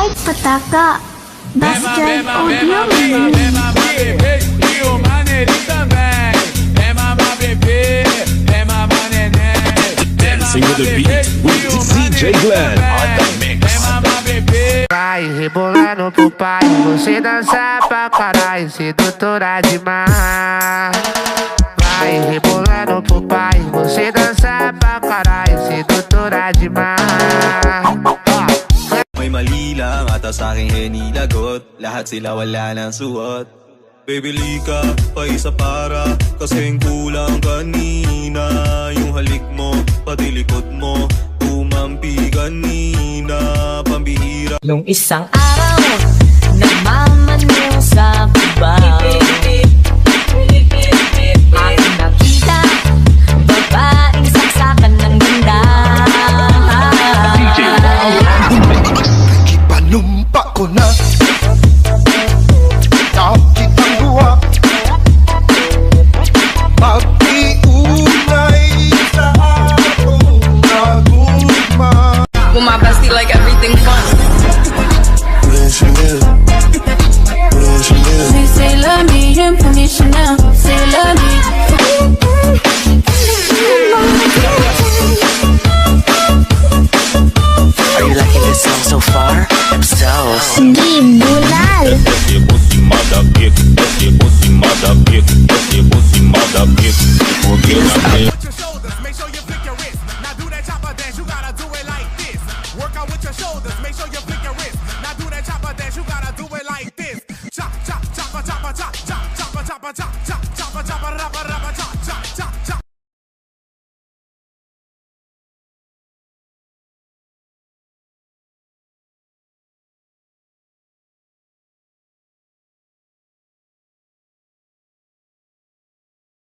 Ay pataka, Bastard Audio. E o maneirinho também. É mamar bebê, é mamar neném. Dancing with the beat with DJ Glenn on the mix. É mamar bebê. Vai rebolando pro pai, você dança pra caralho, sedutora demais. Vai rebolando pro pai, você dança pra caralho, sedutora demais. May mali lang ata sa'king hinilagot. Lahat sila wala ng suot. Bibili ka pa isa para kasing kulang kanina. Yung halik mo, pati likod mo, tumampi kanina. Pambihira. Nung isang araw, nagmamaneho sa kubaw, aking nakita, babaeng saksakan ng ganda. Ipanumpa ko na nakitang luha, pag-iunay sa atong nagugma. Bumabasti like everything fun. C'est la meilleure pour les Chanel, c'est la Are you liking this song so far? I'm so meilleure.